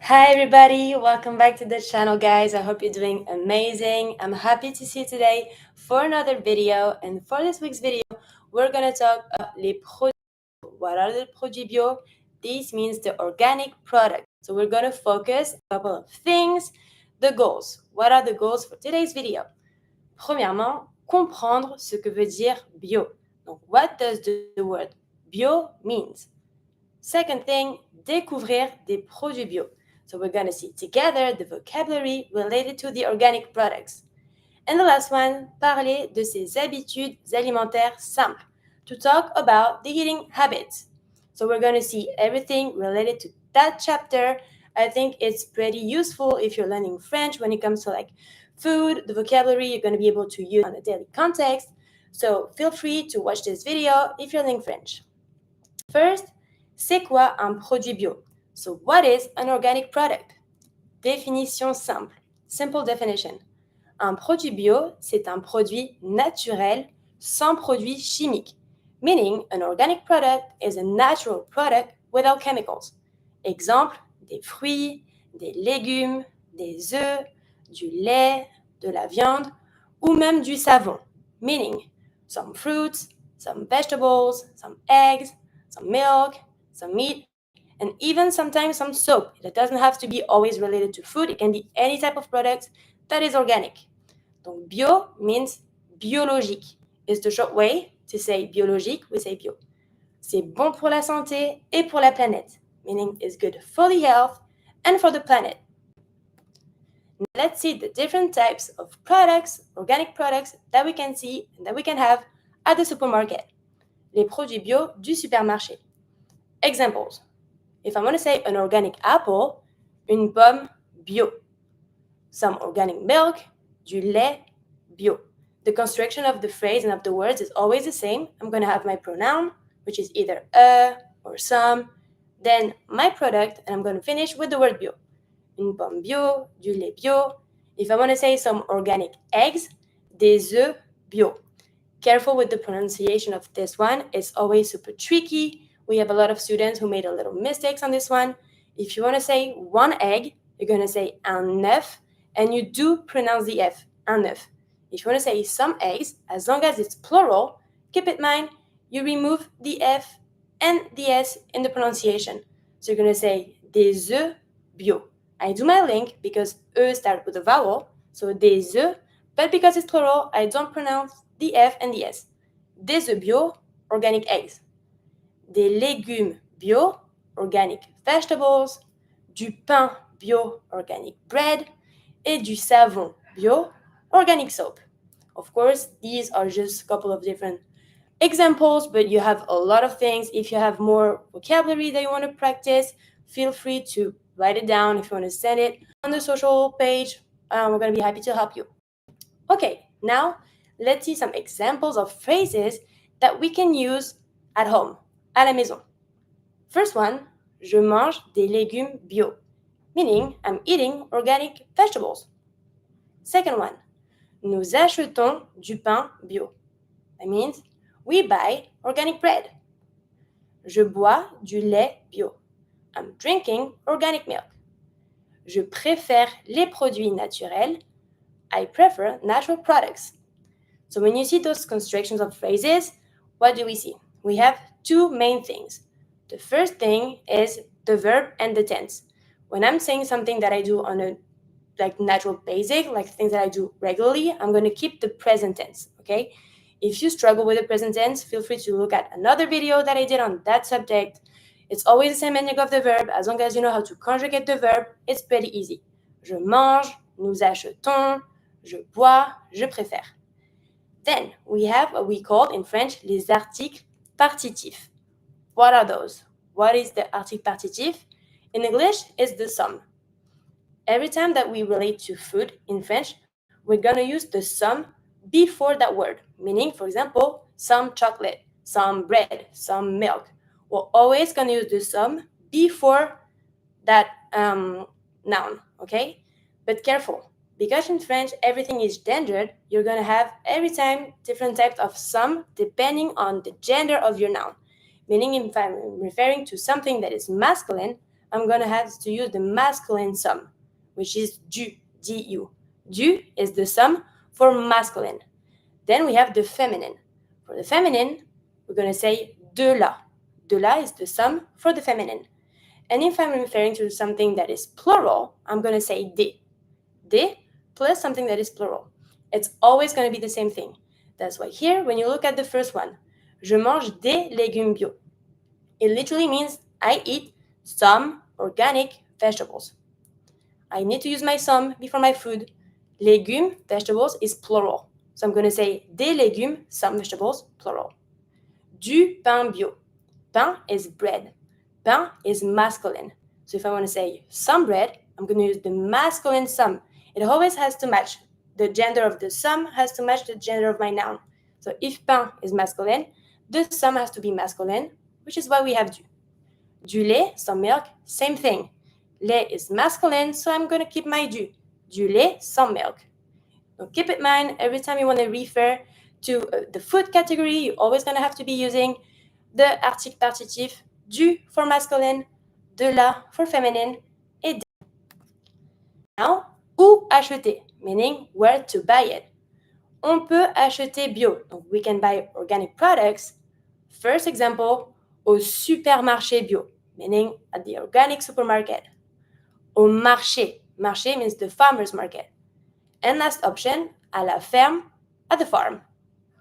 Hi everybody, welcome back to the channel guys. I hope you're doing amazing. I'm happy to see you today for another video, and for this week's video we're going to talk about les produits. What are the produits bio? This means the organic product. So we're going to focus on a couple of things. The goals. What are the goals for today's video? Premièrement, comprendre ce que veut dire bio. Donc what does the word bio means? Second thing, découvrir des produits bio. So we're going to see together the vocabulary related to the organic products. And the last one, parler de ses habitudes alimentaires simples. To talk about the eating habits. So we're going to see everything related to that chapter. I think it's pretty useful if you're learning French when it comes to like food, the vocabulary you're going to be able to use on a daily context. So feel free to watch this video if you're learning French. First, c'est quoi un produit bio? So what is an organic product? Définition simple. Simple definition. Un produit bio, c'est un produit naturel sans produits chimiques. Meaning, an organic product is a natural product without chemicals. Exemple, des fruits, des légumes, des œufs, du lait, de la viande, ou même du savon. Meaning, some fruits, some vegetables, some eggs, some milk, some meat, and even sometimes some soap. It doesn't have to be always related to food. It can be any type of product that is organic. Donc, bio means biologique. It's the short way to say biologique, we say bio. C'est bon pour la santé et pour la planète, meaning it's good for the health and for the planet. Now, let's see the different types of products, organic products, that we can see and that we can have at the supermarket. Les produits bio du supermarché. Examples. If I want to say an organic apple, une pomme bio. Some organic milk, du lait bio. The construction of the phrase and of the words is always the same. I'm going to have my pronoun, which is either a or some, then my product, and I'm going to finish with the word bio. Une pomme bio, du lait bio. If I want to say some organic eggs, des œufs bio. Careful with the pronunciation of this one. It's always super tricky. We have a lot of students who made a little mistakes on this one. If you want to say one egg, you're going to say un œuf, and you do pronounce the F, un œuf. If you want to say some eggs, as long as it's plural, keep in mind, you remove the F and the S in the pronunciation. So you're going to say des œufs bio. I do my link because E starts with a vowel, so des œufs, but because it's plural, I don't pronounce the F and the S. Des œufs bio, organic eggs. Des légumes bio, organic vegetables. Du pain bio, organic bread. Et du savon bio, organic soap. Of course, these are just a couple of different examples, but you have a lot of things. If you have more vocabulary that you want to practice, feel free to write it down. If you want to send it on the social page, we're going to be happy to help you. Okay, now let's see some examples of phrases that we can use at home, à la maison. First one, je mange des légumes bio, meaning I'm eating organic vegetables. Second one, nous achetons du pain bio. That means we buy organic bread. Je bois du lait bio. I'm drinking organic milk. Je préfère les produits naturels. I prefer natural products. So when you see those constructions of phrases, what do we see? We have two main things. The first thing is the verb and the tense. When I'm saying something that I do on a natural basic, like things that I do regularly, I'm going to keep the present tense, okay? If you struggle with the present tense, feel free to look at another video that I did on that subject. It's always the same meaning of the verb. As long as you know how to conjugate the verb, it's pretty easy. Je mange, nous achetons, je bois, je préfère. Then we have what we call in French les articles partitifs. What are those? What is the article partitif? In English, it's the sum. Every time that we relate to food in French, we're going to use the sum before that word. Meaning, for example, some chocolate, some bread, some milk. We're always going to use the sum before that noun, okay? But careful, because in French, everything is gendered, you're going to have every time different types of sum depending on the gender of your noun. Meaning, if I'm referring to something that is masculine, I'm going to have to use the masculine sum, which is du, du. Du is the sum for masculine. Then we have the feminine. For the feminine, we're going to say de la. De la is the sum for the feminine. And if I'm referring to something that is plural, I'm going to say des. Des plus something that is plural. It's always going to be the same thing. That's why here, when you look at the first one, je mange des légumes bio. It literally means I eat some organic vegetables. I need to use my some before my food. Légumes, vegetables, is plural. So I'm going to say des légumes, some vegetables, plural. Du pain bio. Pain is bread. Pain is masculine. So if I want to say some bread, I'm going to use the masculine some. It always has to match. The gender of the some has to match the gender of my noun. So if pain is masculine, the some has to be masculine, which is why we have du. Du lait, some milk, same thing. Lait is masculine, so I'm going to keep my du. Du lait, some milk. So keep in mind, every time you want to refer to the food category, you're always going to have to be using the article partitif du for masculine, de la for feminine, et de. Now, où acheter, meaning where to buy it. On peut acheter bio, donc we can buy organic products. First example, au supermarché bio, meaning at the organic supermarket. Au marché, marché means the farmer's market. And last option, à la ferme, at the farm.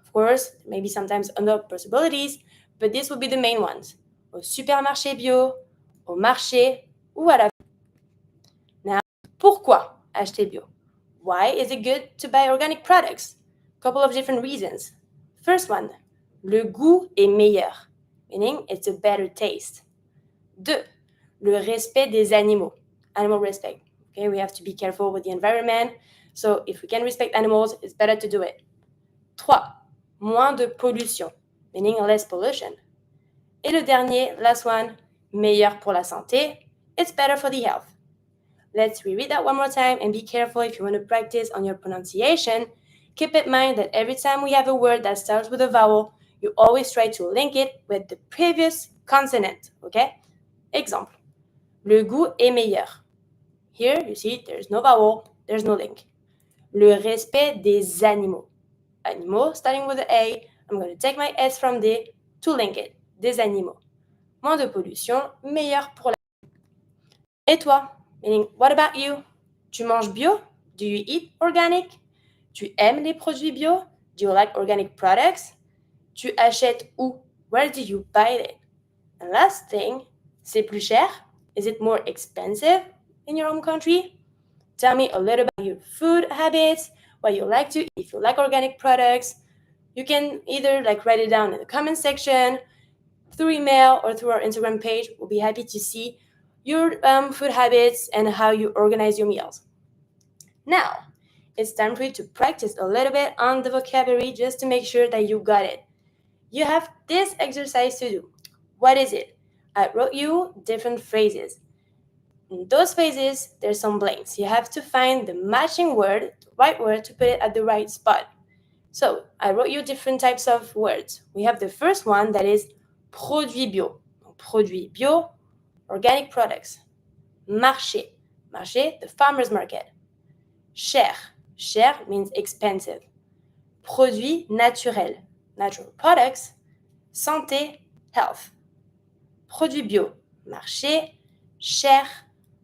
Of course, maybe sometimes other possibilities, but this would be the main ones. Au supermarché bio, au marché, ou à la ferme. Now, pourquoi acheter bio? Why is it good to buy organic products? Couple of different reasons. First one, le goût est meilleur, meaning it's a better taste. Deux, le respect des animaux, animal respect. Okay, we have to be careful with the environment. So if we can respect animals, it's better to do it. Trois, moins de pollution, meaning less pollution. Et le dernier, last one, meilleur pour la santé. It's better for the health. Let's reread that one more time and be careful if you want to practice on your pronunciation. Keep in mind that every time we have a word that starts with a vowel, you always try to link it with the previous consonant, okay? Exemple, le goût est meilleur. Here, you see, there's no vowel, there's no link. Le respect des animaux. Animaux, starting with the A, I'm going to take my S from D to link it. Des animaux. Moins de pollution, meilleur pour la... Et toi? Meaning, what about you? Tu manges bio? Do you eat organic? Tu aimes les produits bio? Do you like organic products? Tu achètes où? Where do you buy it? And last thing, c'est plus cher? Is it more expensive in your home country? Tell me a little about your food habits, what you like to eat, if you like organic products. You can either write it down in the comment section, through email, or through our Instagram page. We'll be happy to see your food habits and how you organize your meals. Now, it's time for you to practice a little bit on the vocabulary just to make sure that you got it. You have this exercise to do. What is it? I wrote you different phrases. In those phrases, there's some blanks. You have to find the matching word, the right word, to put it at the right spot. So, I wrote you different types of words. We have the first one that is produits bio. Produits bio, organic products. Marché. Marché, the farmer's market. Cher. Cher means expensive. Produits naturels. Natural products. Santé, health. Produits bio. Marché. Cher.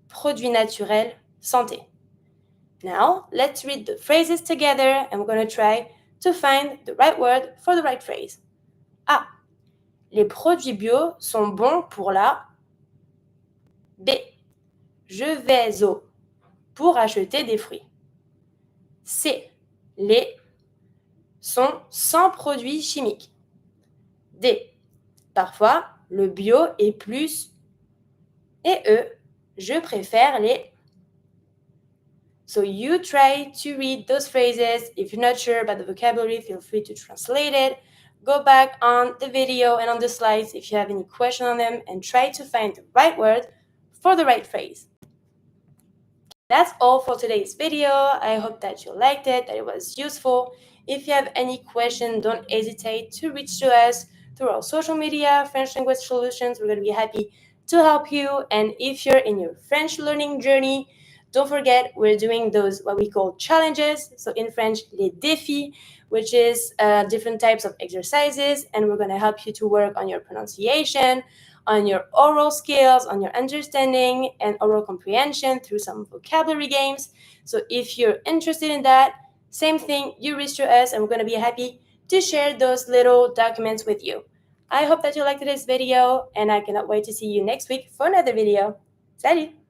Produits naturels. Santé. Now, let's read the phrases together and we're going to try to find the right word for the right phrase. A. Les produits bio sont bons pour la... B. Je vais au... pour acheter des fruits. C. Les sont sans produits chimiques. D. Parfois, le bio est plus... Et E. Je préfère les... So you try to read those phrases. If you're not sure about the vocabulary, feel free to translate it. Go back on the video and on the slides if you have any question on them and try to find the right word for the right phrase. That's all for today's video. I hope that you liked it, that it was useful. If you have any question, don't hesitate to reach to us through our social media, French Language Solutions. We're going to be happy to help you. And if you're in your French learning journey, don't forget we're doing those what we call challenges. So in French, les défis, which is different types of exercises, and we're going to help you to work on your pronunciation, on your oral skills, on your understanding and oral comprehension through some vocabulary games. So if you're interested in that, same thing, you reach to us and we're going to be happy to share those little documents with you. I hope that you liked this video and I cannot wait to see you next week for another video. Salut!